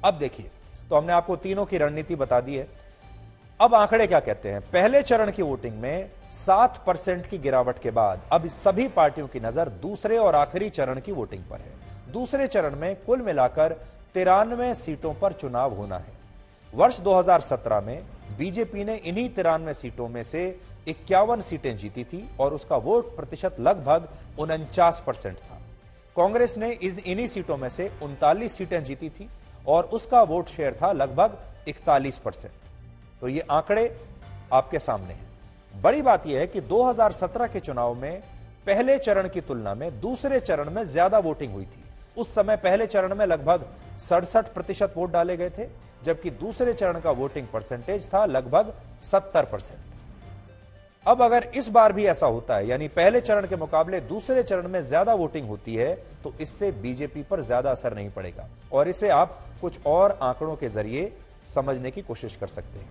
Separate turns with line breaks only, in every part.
अब देखिए, तो हमने आपको तीनों की रणनीति बता दी है। अब आंकड़े क्या कहते हैं? पहले चरण की वोटिंग में 7% की गिरावट के बाद अब सभी पार्टियों की नजर दूसरे और आखिरी चरण की वोटिंग पर है। दूसरे चरण में कुल मिलाकर 93 सीटों पर चुनाव होना है। वर्ष 2017 में बीजेपी ने इन्हीं 93 सीटों में से 51 सीटें जीती थी और उसका वोट प्रतिशत लगभग 49% था। कांग्रेस ने इन्हीं सीटों में से 39 सीटें जीती थी और उसका वोट शेयर था लगभग 41%। तो ये आंकड़े आपके सामने हैं। बड़ी बात यह है कि 2017 के चुनाव में पहले चरण की तुलना में दूसरे चरण में ज्यादा वोटिंग हुई थी। उस समय पहले चरण में लगभग 67% वोट डाले गए थे, जबकि दूसरे चरण का वोटिंग परसेंटेज था लगभग 70%। अब अगर इस बार भी ऐसा होता है, यानी पहले चरण के मुकाबले दूसरे चरण में ज्यादा वोटिंग होती है, तो इससे बीजेपी पर ज्यादा असर नहीं पड़ेगा और इसे आप कुछ और आंकड़ों के जरिए समझने की कोशिश कर सकते हैं।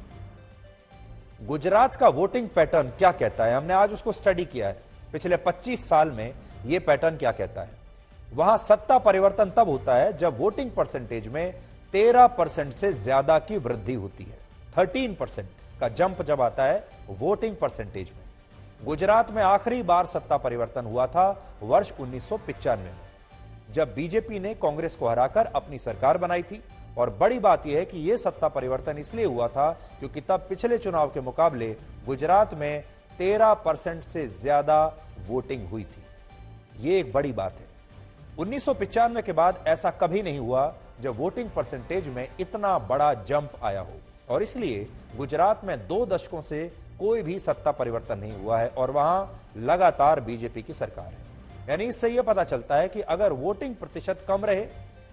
गुजरात का वोटिंग पैटर्न क्या कहता है, हमने आज उसको स्टडी किया है। पिछले 25 साल में यह पैटर्न क्या कहता है। वहां सत्ता परिवर्तन तब होता है जब वोटिंग परसेंटेज में 13% से ज्यादा की वृद्धि होती है। 13% का जंप जब आता है वोटिंग परसेंटेज में। गुजरात में आखिरी बार सत्ता परिवर्तन हुआ था वर्ष 1995 में, जब बीजेपी ने कांग्रेस को हराकर अपनी सरकार बनाई थी। और बड़ी बात यह है कि यह सत्ता परिवर्तन इसलिए हुआ था क्योंकि तब पिछले चुनाव के मुकाबले गुजरात में 13% से ज्यादा वोटिंग हुई थी। यह एक बड़ी बात है। 1995 के बाद ऐसा कभी नहीं हुआ जब वोटिंग परसेंटेज में इतना बड़ा जंप आया हो, और इसलिए गुजरात में 2 दशकों से कोई भी सत्ता परिवर्तन नहीं हुआ है और वहां लगातार बीजेपी की सरकार है। यानी इससे यह पता चलता है कि अगर वोटिंग प्रतिशत कम रहे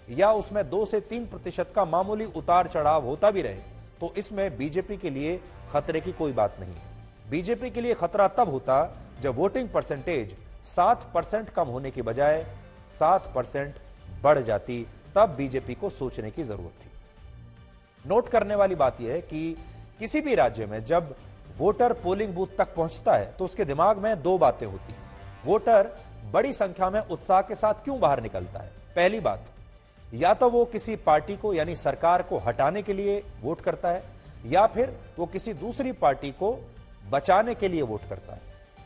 या उसमें 2 से 3% का मामूली उतार चढ़ाव होता भी रहे, तो इसमें बीजेपी के लिए खतरे की कोई बात नहीं है। बीजेपी के लिए खतरा तब होता जब वोटिंग परसेंटेज 7% कम होने की बजाय 7% बढ़ जाती, तब बीजेपी को सोचने की जरूरत थी। नोट करने वाली बात यह है कि किसी भी राज्य में जब वोटर पोलिंग बूथ तक पहुंचता है तो उसके दिमाग में 2 बातें होती हैं। वोटर बड़ी संख्या में उत्साह के साथ क्यों बाहर निकलता है? पहली बात, या तो वो किसी पार्टी को यानी सरकार को हटाने के लिए वोट करता है, या फिर वो किसी दूसरी पार्टी को बचाने के लिए वोट करता है।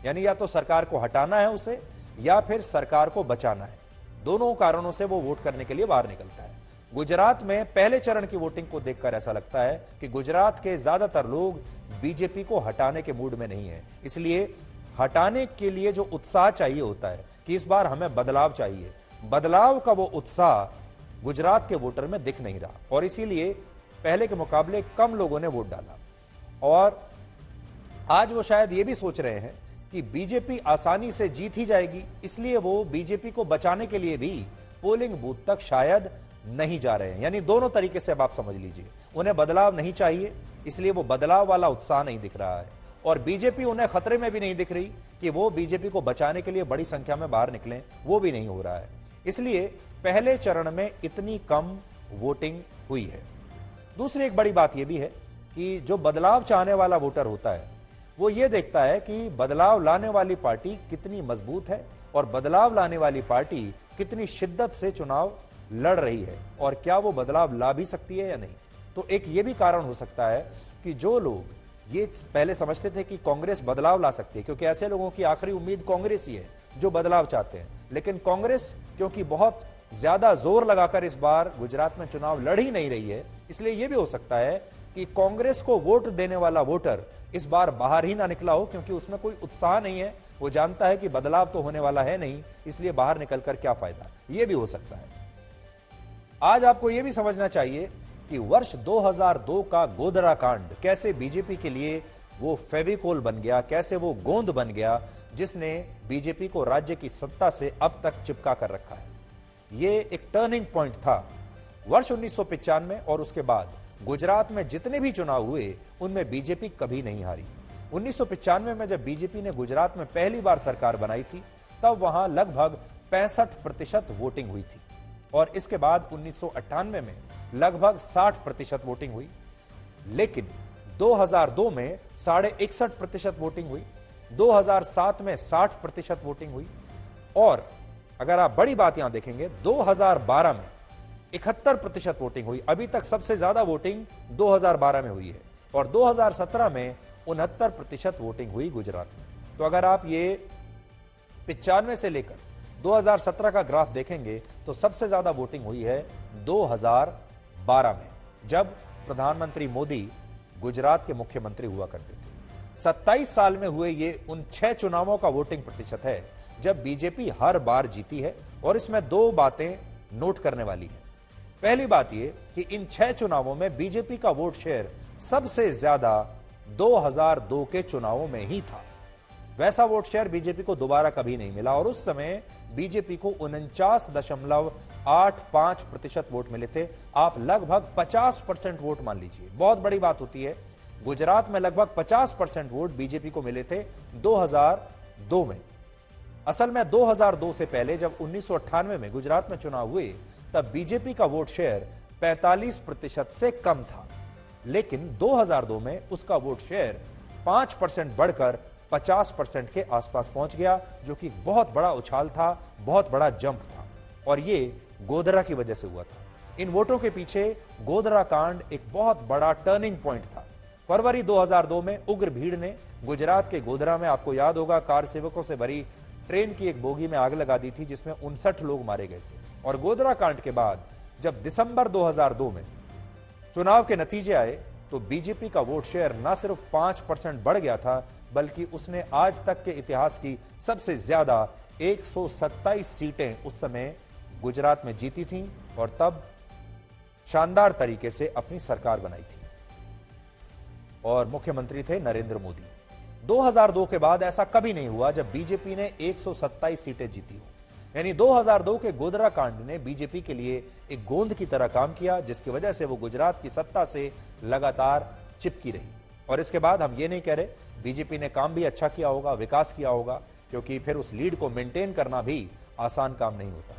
यानी या तो सरकार को हटाना है उसे, या फिर सरकार को बचाना है। दोनों कारणों से वो वोट करने के लिए बाहर निकलता है। गुजरात में पहले चरण की वोटिंग को देखकर ऐसा लगता है कि गुजरात के ज्यादातर लोग बीजेपी को हटाने के मूड में नहीं है। इसलिए हटाने के लिए जो उत्साह चाहिए होता है कि इस बार हमें बदलाव चाहिए, बदलाव का वो उत्साह गुजरात के वोटर में दिख नहीं रहा, और इसीलिए पहले के मुकाबले कम लोगों ने वोट डाला। और आज वो शायद ये भी सोच रहे हैं कि बीजेपी आसानी से जीत ही जाएगी, इसलिए वो बीजेपी को बचाने के लिए भी पोलिंग बूथ तक शायद नहीं जा रहे हैं। यानी दोनों तरीके से अब आप समझ लीजिए, उन्हें बदलाव नहीं चाहिए, इसलिए वो बदलाव वाला उत्साह नहीं दिख रहा है, और बीजेपी उन्हें खतरे में भी नहीं दिख रही कि वो बीजेपी को बचाने के लिए बड़ी संख्या में बाहर निकलें, वो भी नहीं हो रहा है। इसलिए पहले चरण में इतनी कम वोटिंग हुई है। दूसरी एक बड़ी बात यह भी है कि जो बदलाव चाहने वाला वोटर होता है वो ये देखता है कि बदलाव लाने वाली पार्टी कितनी मजबूत है और बदलाव लाने वाली पार्टी कितनी शिद्दत से चुनाव लड़ रही है, और क्या वो बदलाव ला भी सकती है या नहीं। तो एक ये भी कारण हो सकता है कि जो लोग ये पहले समझते थे कि कांग्रेस बदलाव ला सकती है, क्योंकि ऐसे लोगों की आखिरी उम्मीद कांग्रेस ही है जो बदलाव चाहते हैं, लेकिन कांग्रेस क्योंकि बहुत ज्यादा जोर लगाकर इस बार गुजरात में चुनाव लड़ ही नहीं रही है, इसलिए यह भी हो सकता है कि कांग्रेस को वोट देने वाला वोटर इस बार बाहर ही ना निकला हो, क्योंकि उसमें कोई उत्साह नहीं है। वो जानता है कि बदलाव तो होने वाला है नहीं, इसलिए बाहर निकलकर क्या फायदा। यह भी हो सकता है। आज आपको यह भी समझना चाहिए कि वर्ष 2002 का गोधरा कांड कैसे बीजेपी के लिए वो फेविकोल बन गया, कैसे वो गोंद बन गया जिसने बीजेपी को राज्य की सत्ता से अब तक चिपका कर रखा है। ये एक टर्निंग पॉइंट था। वर्ष 1995 और उसके बाद गुजरात में जितने भी चुनाव हुए उनमें बीजेपी कभी नहीं हारी। 1995 में जब बीजेपी ने गुजरात में पहली बार सरकार बनाई थी तब वहां लगभग 65% वोटिंग हुई थी, और इसके बाद 1998 में लगभग 60% वोटिंग हुई। लेकिन 2002 में 61.5% वोटिंग हुई, 2007 में 60% वोटिंग हुई, और अगर आप बड़ी बात यहां देखेंगे 2012 में 71% वोटिंग हुई। अभी तक सबसे ज्यादा वोटिंग 2012 में हुई है और 2017 में 69% वोटिंग हुई गुजरात में। तो अगर आप ये 95 से लेकर 2017 का ग्राफ देखेंगे तो सबसे ज्यादा वोटिंग हुई है 2012 में, जब प्रधानमंत्री मोदी गुजरात के मुख्यमंत्री हुआ करते थे। 27 साल में हुए ये उन 6 चुनावों का वोटिंग प्रतिशत है जब बीजेपी हर बार जीती है। और इसमें 2 बातें नोट करने वाली हैं। पहली बात यह कि इन 6 चुनावों में बीजेपी का वोट शेयर सबसे ज्यादा 2002 के चुनावों में ही था। वैसा वोट शेयर बीजेपी को दोबारा कभी नहीं मिला और उस समय बीजेपी को 49.85% वोट मिले थे। आप लगभग 50% वोट मान लीजिए, बहुत बड़ी बात होती है। गुजरात में लगभग 50% वोट बीजेपी को मिले थे 2002 में। असल में 2002 से पहले जब 1998 में गुजरात में चुनाव हुए तब बीजेपी का वोट शेयर 45% से कम था, लेकिन 2002 में उसका वोट शेयर 5% बढ़कर 50% के आसपास पहुंच गया, जो कि बहुत बड़ा उछाल था, बहुत बड़ा जंप था और ये गोधरा की वजह से हुआ था। इन वोटों के पीछे गोधरा कांड एक बहुत बड़ा टर्निंग पॉइंट था। फरवरी 2002 में उग्र भीड़ ने गुजरात के गोधरा में, आपको याद होगा, कार सेवकों से भरी ट्रेन की एक बोगी में आग लगा दी थी जिसमें 59 लोग मारे गए थे। और गोधरा कांड के बाद जब दिसंबर 2002 में चुनाव के नतीजे आए तो बीजेपी का वोट शेयर न सिर्फ 5% बढ़ गया था, बल्कि उसने आज तक के इतिहास की सबसे ज्यादा 127 सीटें उस समय गुजरात में जीती थीं और तब शानदार तरीके से अपनी सरकार बनाई थी और मुख्यमंत्री थे नरेंद्र मोदी। 2002 के बाद ऐसा कभी नहीं हुआ जब बीजेपी ने 127 सीटें जीती हो। यानी 2002 के गोधरा कांड ने बीजेपी के लिए एक गोंद की तरह काम किया, जिसकी वजह से वो गुजरात की सत्ता से लगातार चिपकी रही। और इसके बाद हम ये नहीं कह रहे बीजेपी ने काम भी अच्छा किया होगा, विकास किया होगा, क्योंकि फिर उस लीड को मेंटेन करना भी आसान काम नहीं होता।